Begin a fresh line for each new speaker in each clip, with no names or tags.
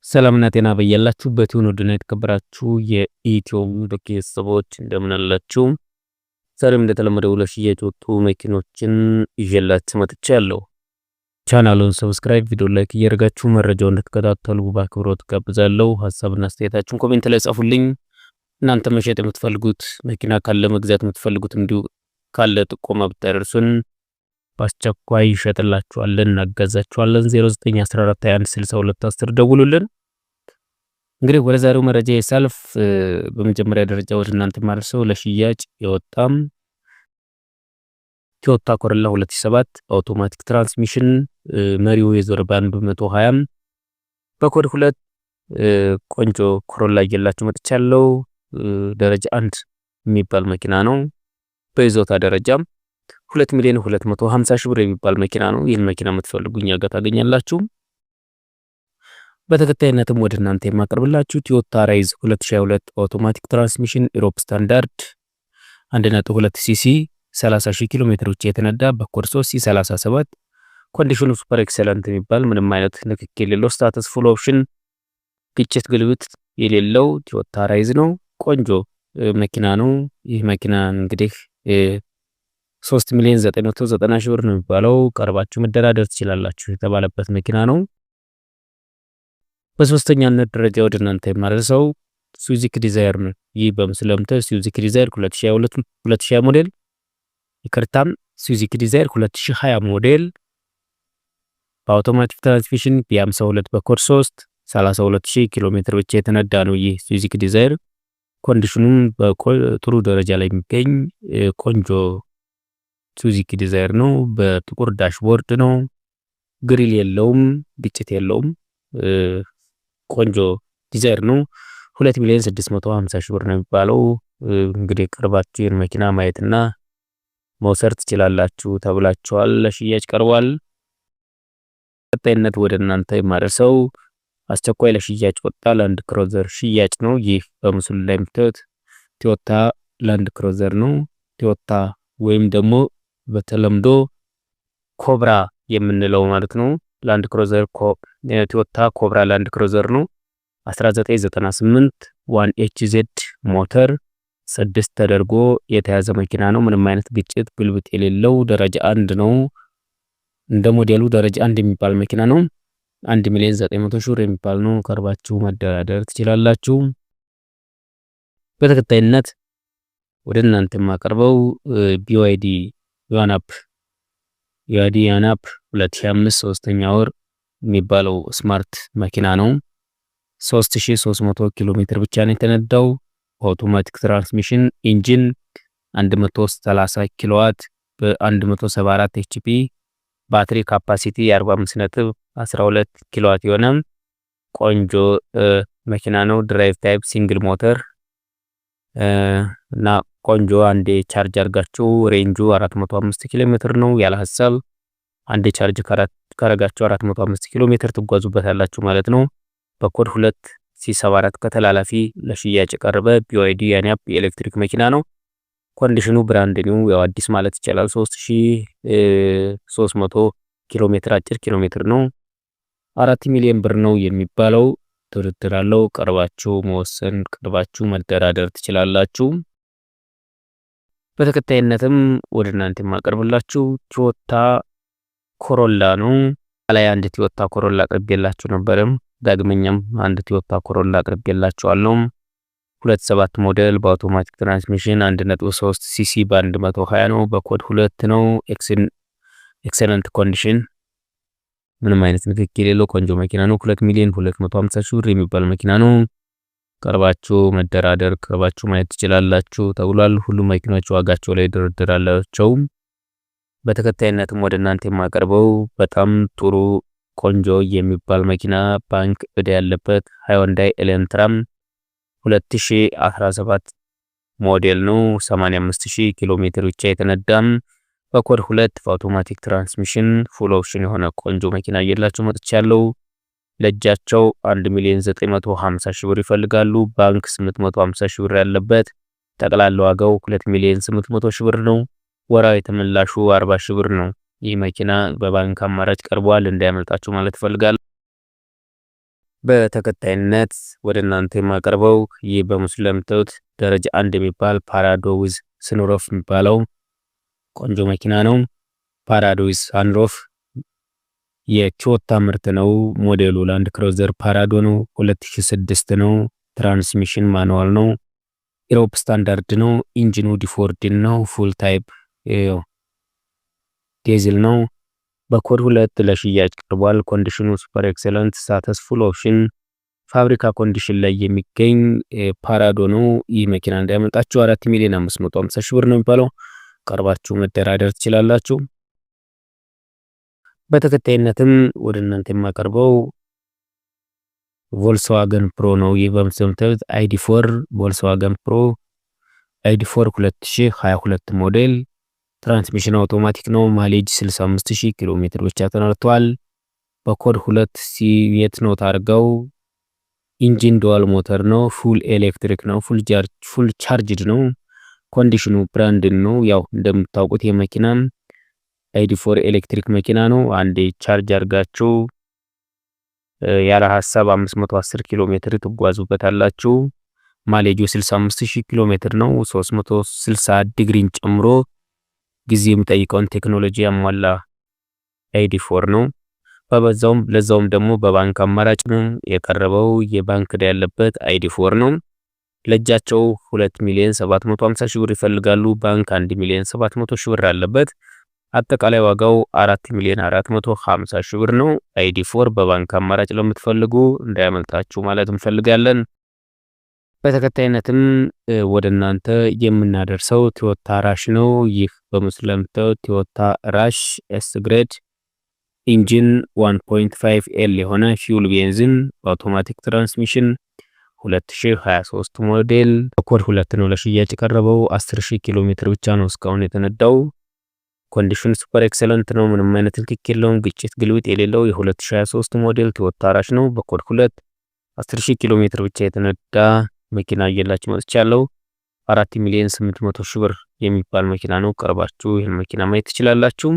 ሰላምና ጤና በያላችሁበት ይሁን። ውድና የተከበራችሁ የኢትዮ ዶክ ቤተሰቦች እንደምን አላችሁ? ዛሬም እንደተለመደው ለሽያጭ የወጡ መኪኖችን ይዤላችሁ መጥቻለሁ። ቻናሉን ሰብስክራይብ፣ ቪዲዮ ላይክ እያደረጋችሁ መረጃውን እንድትከታተሉ በአክብሮት ጋብዛለሁ። ሐሳብና አስተያየታችሁን ኮሜንት ላይ ጻፉልኝ። እናንተ መሸጥ የምትፈልጉት መኪና ካለ መግዛት የምትፈልጉት እንዲሁ ካለ ጥቆማ ብታደርሱን በአስቸኳይ ይሸጥላችኋለን፣ እናጋዛችኋለን። 0914216210 ደውሉልን። እንግዲህ ወደ ዛሬው መረጃ የሳልፍ በመጀመሪያ ደረጃ ወደ እናንተ ማርሰው ለሽያጭ የወጣም ቶዮታ ኮሮላ 2007 አውቶማቲክ ትራንስሚሽን መሪው የዞረ ባንድ 120 በኮድ 2 ቆንጆ ኮሮላ እየላችሁ መጥቻለሁ። ደረጃ 1 የሚባል መኪና ነው። በይዞታ ደረጃም 2,250,000 ብር የሚባል መኪና ነው። ይህን መኪና የምትፈልጉ እኛ ጋር ታገኛላችሁ። በተከታይነትም ወደ እናንተ የማቀርብላችሁ ቶዮታ ራይዝ 2022 አውቶማቲክ ትራንስሚሽን ኢሮፕ ስታንዳርድ 1.2 ሲሲ 30,000 ኪሎ ሜትሮች የተነዳ በኮድ 3C37 ኮንዲሽኑ ሱፐር ኤክሰለንት የሚባል ምንም አይነት ንክኪ የሌለው ስታተስ ፉል ኦፕሽን ግጭት ግልብጥ የሌለው ቶዮታ ራይዝ ነው። ቆንጆ መኪና ነው። ይህ መኪና እንግዲህ 3,990,000 ብር ነው የሚባለው። ቀርባችሁ መደራደር ትችላላችሁ የተባለበት መኪና ነው። በሶስተኛነት ደረጃ ወደ እናንተ የማደርሰው ሱዙኪ ዲዛይር ነው። ይህ በምስሉ ለምታዩት ሱዙኪ ዲዛይር 2022 ሞዴል ይቅርታም ሱዙኪ ዲዛይር 2020 ሞዴል በአውቶማቲክ ትራንስሚሽን ቢ52 በኮድ 3 32,000 ኪሎ ሜትር ብቻ የተነዳ ነው። ይህ ሱዙኪ ዲዛይር ኮንዲሽኑም በጥሩ ደረጃ ላይ የሚገኝ ቆንጆ ሱዙኪ ዲዛይር ነው። በጥቁር ዳሽቦርድ ነው። ግሪል የለውም፣ ግጭት የለውም። ቆንጆ ዲዛይር ነው። 2,650,000 ብር ነው የሚባለው። እንግዲህ ቀርባችሁ ይህን መኪና ማየትና መውሰድ ትችላላችሁ ተብላችኋል። ለሽያጭ ቀርቧል። ቀጣይነት ወደ እናንተ የማደርሰው አስቸኳይ ለሽያጭ ወጣ ላንድ ክሩዘር ሽያጭ ነው። ይህ በምስሉ ላይ የምታዩት ቶዮታ ላንድ ክሩዘር ነው። ቶዮታ ወይም ደግሞ በተለምዶ ኮብራ የምንለው ማለት ነው። ላንድ ክሩዘር ቶዮታ ኮብራ ላንድ ክሩዘር ነው። 1998 1HZ ሞተር 6 ተደርጎ የተያዘ መኪና ነው። ምንም አይነት ግጭት ግልብጥ የሌለው ደረጃ 1 ነው። እንደ ሞዴሉ ደረጃ 1 የሚባል መኪና ነው። 1,900,000 ብር የሚባል ነው። ቀርባችሁ መደራደር ትችላላችሁ። በተከታይነት ወደ እናንተ የማቀርበው BYD ያናፕ 2005 3ኛ ወር የሚባለው ስማርት መኪና ነው። 3,300 ኪሎ ሜትር ብቻ ነው የተነዳው። አውቶማቲክ ትራንስሚሽን ኢንጂን 130 ኪሎዋት በ174 HP ባትሪ ካፓሲቲ 45.12 ኪሎዋት የሆነ ቆንጆ መኪና ነው። ድራይቭ ታይፕ ሲንግል ሞተር እና ቆንጆ አንዴ ቻርጅ አድርጋችሁ ሬንጁ 405 ኪሎ ሜትር ነው። ያለ ሐሳብ አንዴ ቻርጅ ካረጋችሁ 405 ኪሎ ሜትር ትጓዙበታላችሁ ማለት ነው። በኮድ 2C74 ከተላላፊ ለሽያጭ ቀርበ BYD ያናፕ የኤሌክትሪክ መኪና ነው። ኮንዲሽኑ ብራንድ ኒው ያው አዲስ ማለት ይቻላል። 3,300 ኪሎ ሜትር አጭር ኪሎ ሜትር ነው። 4 ሚሊዮን ብር ነው የሚባለው። ድርድር አለው። ቀርባችሁ መወሰን ቀርባችሁ መደራደር ትችላላችሁ። በተከታይነትም ወደ እናንተ የማቀርብላችሁ ቶዮታ ኮሮላ ነው። ላይ አንድ ቶዮታ ኮሮላ አቅርቤላችሁ ነበርም። ዳግመኛም አንድ ቶዮታ ኮሮላ አቅርቤላችኋለሁ። 27 ሞዴል በአውቶማቲክ ትራንስሚሽን 1.3 ሲሲ በ120 ነው። በኮድ 2 ነው። ኤክሰለንት ኮንዲሽን ምንም አይነት ንክኪ የሌለው ቆንጆ መኪና ነው። 2,250,000 ብር የሚባል መኪና ነው። ቀርባችሁ መደራደር ቀርባችሁ ማየት ትችላላችሁ ተብሏል። ሁሉም መኪናዎች ዋጋቸው ላይ ድርድር አላቸው። በተከታይነትም ወደ እናንተ የማቀርበው በጣም ጥሩ ቆንጆ የሚባል መኪና ባንክ እዳ ያለበት ሃይንዳይ ኤሌንትራ 2017 ሞዴል ነው። 85,000 ኪሎ ሜትር ብቻ የተነዳም በኮድ 2 በአውቶማቲክ ትራንስሚሽን ፉል ኦፕሽን የሆነ ቆንጆ መኪና እየላችሁ መጥቻለሁ። ለጃቸው 1,950,000 ብር ይፈልጋሉ። ባንክ 850,000 ብር ያለበት ጠቅላላ ዋጋው 2,800,000 ብር ነው። ወራዊ ተመላሹ 40,000 ብር ነው። ይህ መኪና በባንክ አማራጭ ቀርቧል። እንዳያመልጣችሁ ማለት ፈልጋለሁ። በተከታይነት ወደ እናንተ የማቀርበው ይህ በምስሉ ላይ የምታዩት ደረጃ 1 የሚባል ፓራዶ ዊዝ ሰንሩፍ የሚባለው ቆንጆ መኪና ነው። ፓራዶ ዊዝ ሰንሩፍ የቶዮታ ምርት ነው። ሞዴሉ ላንድ ክሩዘር ፓራዶ ነው። 2006 ነው። ትራንስሚሽን ማኑዋል ነው። ኢሮፕ ስታንዳርድ ነው። ኢንጂኑ ዲፎርድ ነው። ፉል ታይፕ ዲዝል ነው። በኮድ 2 ለሽያጭ ቀርቧል። ኮንዲሽኑ ሱፐር ኤክሰለንት ስታተስ ፉል ኦፕሽን ፋብሪካ ኮንዲሽን ላይ የሚገኝ ፓራዶ ነው። ይህ መኪና እንዳያመልጣችሁ 4,550,000 ብር ነው የሚባለው። ቀርባችሁ መደራደር ትችላላችሁ። በተከታይነትም ወደ እናንተ የማቀርበው ቮልስዋገን ፕሮ ነው። ይህ በምታዩት ID4 ቮልስዋገን ፕሮ ID4 2022 ሞዴል ትራንስሚሽን አውቶማቲክ ነው። ማይሌጅ 65000 ኪሎ ሜትር ብቻ ተነርቷል። በኮድ 2 ሲቪየት ነው ታርጋው። ኢንጂን ዱዋል ሞተር ነው። ፉል ኤሌክትሪክ ነው። ፉል ቻርጅድ ነው። ኮንዲሽኑ ብራንድ ነው። ያው እንደምታውቁት የመኪና ID4 ኤሌክትሪክ መኪና ነው። አንዴ ቻርጅ አርጋችሁ ያለ ሐሳብ 510 ኪሎ ሜትር ትጓዙበታላችሁ። ማይሌጁ 65000 ኪሎ ሜትር ነው። 360 ዲግሪን ጨምሮ ጊዜ የሚጠይቀውን ቴክኖሎጂ ያሟላ ID4 ነው። ለዛውም ደግሞ በባንክ አማራጭ ነው የቀረበው። የባንክ ዕዳ ያለበት ID4 ነው። ለእጃቸው 2,750,000 ብር ይፈልጋሉ። ባንክ 1,700,000 ብር አለበት። አጠቃላይ ዋጋው 4,450,000 ብር ነው። ID4 በባንክ አማራጭ ለምትፈልጉ እንዳያመልጣችሁ ማለት እንፈልጋለን። በተከታይነትም ወደ እናንተ የምናደርሰው ቶዮታ ራሽ ነው። ይህ በምስሉ ላይ የምታዩት ቶዮታ ራሽ ኤስ ግሬድ ኢንጂን 1.5L የሆነ ፊውል ቤንዚን በአውቶማቲክ ትራንስሚሽን 2023 ሞዴል ኮድ 2 ነው ለሽያጭ የቀረበው። 10,000 ኪሎ ሜትር ብቻ ነው እስካሁን የተነዳው። ኮንዲሽን ሱፐር ኤክሰለንት ነው። ምንም አይነት ልክክ የለውም። ግጭት ግልብጥ የሌለው የ2023 ሞዴል ቶዮታ ራሽ ነው። በኮድ 2 10,000 ኪሎ ሜትር ብቻ የተነዳ መኪና እየላችሁ መጥቻለሁ። 4,800,000 ብር የሚባል መኪና ነው። ቀርባችሁ ይህን መኪና ማየት ትችላላችሁ።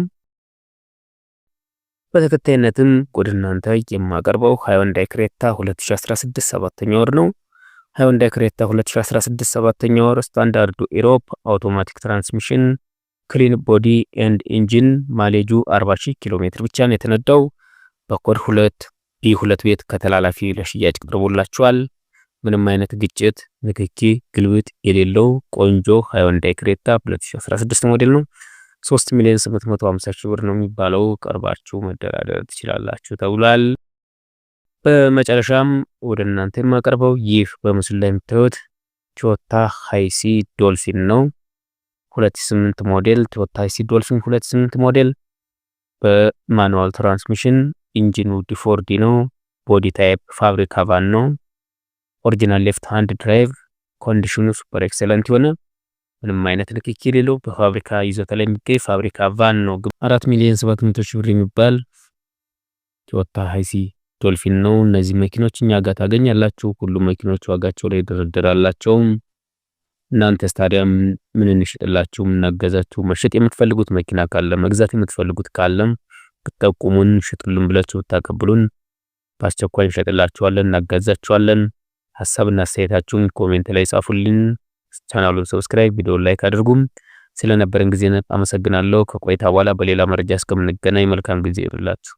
በተከታይነትም ወደ እናንተ የማቀርበው ሃይወንዳይ ክሬታ 2016 7ኛ ወር ነው። ሃይወንዳይ ክሬታ 2016 7ኛ ወር ስታንዳርዱ ኢሮፕ አውቶማቲክ ትራንስሚሽን ክሊን ቦዲ ኤንድ ኢንጂን ማይሌጁ 40,000 ኪሎ ሜትር ብቻ ነው የተነዳው። በኮድ 2 B2 ቤት ከተላላፊ ለሽያጭ ቀርቦላችኋል። ምንም አይነት ግጭት ንክኪ ግልብጥ የሌለው ቆንጆ ሃይወንዳይ ክሬታ 2016 ሞዴል ነው። 3,850,000 ብር ነው የሚባለው። ቀርባችሁ መደራደር ትችላላችሁ ተብሏል። በመጨረሻም ወደ እናንተ የማቀርበው ይህ በምስሉ ላይ የምታዩት ቶዮታ ሃይሲ ዶልፊን ነው። 2008 ሞዴል ቶዮታ ሃይሲ ዶልፊን 2008 ሞዴል በማኑዋል ትራንስሚሽን ኢንጂኑ ዲፎርዲ ነው። ቦዲ ታይፕ ፋብሪካ ቫን ነው። ኦሪጂናል ሌፍት ሃንድ ድራይቭ ኮንዲሽኑ ሱፐር ኤክሰለንት የሆነ ምንም አይነት ንክኪ የሌለው በፋብሪካ ይዞታ ላይ የሚገኝ ፋብሪካ ቫን ነው። 4,700,000 ብር የሚባል ቶዮታ ሃይሲ ዶልፊን ነው። እነዚህ መኪኖች እኛ ጋር ታገኛላችሁ። ሁሉም መኪኖች ዋጋቸው ላይ ይደረደራላችሁ። እናንተስ ታዲያ ምን እንሽጥላችሁ? ምን እናገዛችሁ? መሸጥ የምትፈልጉት መኪና ካለ መግዛት የምትፈልጉት ካለም ብትጠቁሙን ሽጡልን ብላችሁ ብታቀብሉን በአስቸኳይ እንሸጥላችኋለን፣ እናጋዛችኋለን። ሐሳብና አስተያየታችሁን ኮሜንት ላይ ጻፉልን። ቻናሉን ሰብስክራይብ፣ ቪዲዮውን ላይክ አድርጉም። ስለነበረን ጊዜ አመሰግናለሁ። ከቆይታ በኋላ በሌላ መረጃ እስከምንገናኝ መልካም ጊዜ ይሁንላችሁ።